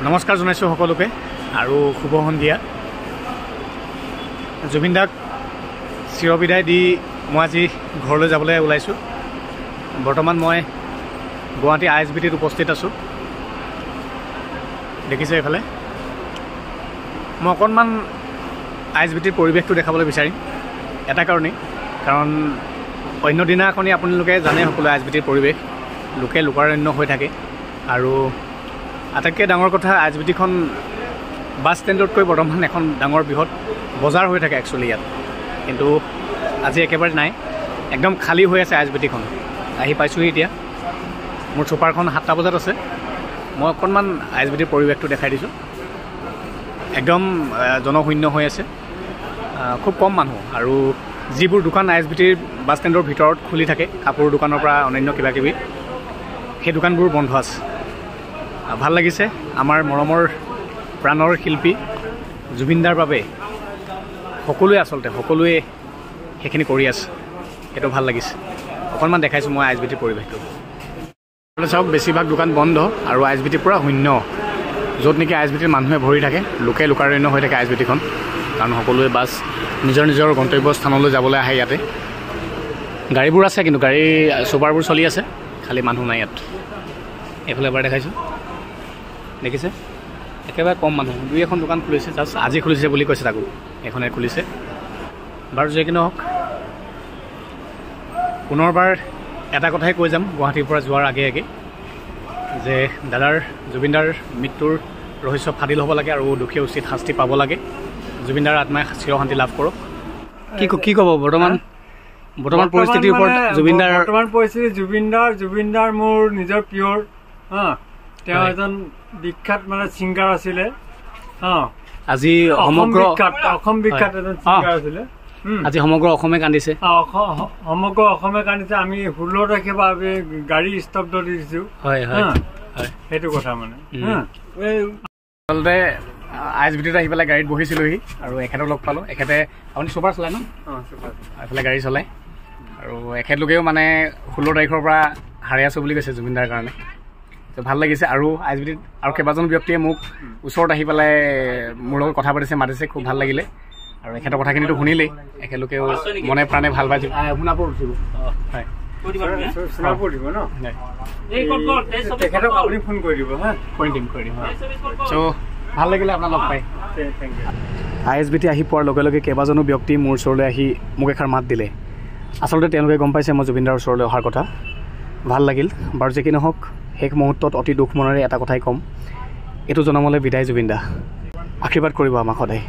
নমস্কাৰ জনাইছোঁ সকলোকে আৰু শুভ সন্ধিয়া। জুবিন দাক চিৰবিদায় দি মই আজি ঘৰলৈ যাবলৈ ওলাইছোঁ। বৰ্তমান মই গুৱাহাটী ISBTত উপস্থিত আছোঁ। দেখিছে এইফালে মই অকণমান ISBTৰ পৰিৱেশটো দেখাবলৈ বিচাৰিম এটা কাৰণেই, কাৰণ অন্য দিনাখনি আপোনালোকে জানে সকলো ISBTৰ পৰিৱেশ লোকে লোকাৰণ্য হৈ থাকে। আৰু আটাইতকৈ ডাঙৰ কথা ISBTখন বাছ ষ্টেণ্ডতকৈ বৰ্তমান এখন ডাঙৰ বৃহৎ বজাৰ হৈ থাকে একচুৱেলি ইয়াত, কিন্তু আজি একেবাৰে নাই, একদম খালী হৈ আছে ISBTখন। আহি পাইছোঁহি এতিয়া, মোৰ ছুপাৰখন 7টা বজাত আছে। মই অকণমান ISBTৰ পৰিৱেশটো দেখাই দিছোঁ। একদম জনশূন্য হৈ আছে, খুব কম মানুহ, আৰু যিবোৰ দোকান ISBTৰ বাছ ষ্টেণ্ডৰ ভিতৰত খুলি থাকে, কাপোৰ দোকানৰ পৰা অন্যান্য কিবাকিবি, সেই দোকানবোৰ বন্ধ আছে। ভাল লাগিছে, আমাৰ মৰমৰ প্ৰাণৰ শিল্পী জুবিন দাৰ বাবে সকলোৱে সেইখিনি কৰি আছে, সেইটো ভাল লাগিছে। অকণমান দেখাইছোঁ মই ISBTৰ পৰিৱেশটো। চাওক, বেছিভাগ দোকান বন্ধ আৰু ISBT পূৰা শূন্য। য'ত নেকি ISBTৰ মানুহে ভৰি থাকে, লোকে লোকাৰণ্য হৈ থাকে ISBTখন, কাৰণ সকলোৱে বাছ নিজৰ নিজৰ গন্তব্য স্থানলৈ যাবলৈ আহে। ইয়াতে গাড়ীবোৰ আছে, কিন্তু গাড়ী ছুপাৰবোৰ চলি আছে, খালী মানুহ নাই ইয়াত। এইফালে এবাৰ দেখাইছোঁ, দেখিছে একেবাৰে কম মানুহ। 2-এখন দোকান খুলিছে, জাষ্ট আজি খুলিছে বুলি কৈছে, তাকো এখনে খুলিছে। বাৰু যে কি নহওক, পুনৰবাৰ এটা কথাই কৈ যাম গুৱাহাটীৰ পৰা যোৱাৰ আগে আগে, যে জুবিন দাৰ মৃত্যুৰ ৰহস্য ফাদিল হ'ব লাগে আৰু দুখীয়া উচিত শাস্তি পাব লাগে। জুবিন দাৰ আত্মাই চিৰশান্তি লাভ কৰক। কি ক'ব বৰ্তমান পৰিস্থিতিৰ ওপৰত? বৰ্তমান পৰিস্থিতি জুবিন দাৰ মোৰ নিজৰ পিয়ৰ। তেওঁ এজন বিখ্যাত ছিংগাৰ আছিলে। আজি অসম বিখ্যাত এজন ছিংগাৰ আছিলে। আজি সমগ্ৰ অসমে কান্দিছে। সমগ্ৰ অসমে কান্দিছে। আমি 16 তাৰিখে পৰা আমি গাড়ী স্তব্ধ দি দিছো। সেইটো কথা আচলতে ISBTত আহি পেলাই গাড়ীত বহিছিলোহি আৰু এখেতক লগ পালোঁ। এখেতে আপুনি ছুপাৰ চলায় ন? এইফালে গাড়ী চলায়, আৰু এখেতলোকেও 16 তাৰিখৰ পৰা হাৰি আছোঁ বুলি কৈছে জুবিন দাৰ কাৰণে। তো ভাল লাগিছে। আৰু ISBTত আৰু কেইবাজন ব্যক্তিয়ে মোক ওচৰত আহি পেলাই মোৰ লগত কথা পাতিছে, মাতিছে, খুব ভাল লাগিলে। আৰু এখেতৰ কথাখিনিতো শুনিলেই, একেলোকেও মনে প্ৰাণে ভাল পাইছে। সোণাপুৰ উঠিব, হয়, চ' ভাল লাগিলে আপোনাক লগ পাই। ISBT আহি পোৱাৰ লগে লগে কেইবাজনো ব্যক্তি মোৰ ওচৰলৈ আহি মোক এষাৰ মাত দিলে। আচলতে তেওঁলোকে গম পাইছে মই জুবিন দাৰ ওচৰলৈ অহাৰ কথা। ভাল লাগিল। বাৰু যে কি নহওক, শেষ মুহূৰ্তত অতি দুখ মনেৰে এটা কথাই ক'ম, এইটো জনমলৈ বিদায় জুবিন দা। আশীৰ্বাদ কৰিব আমাক সদায়।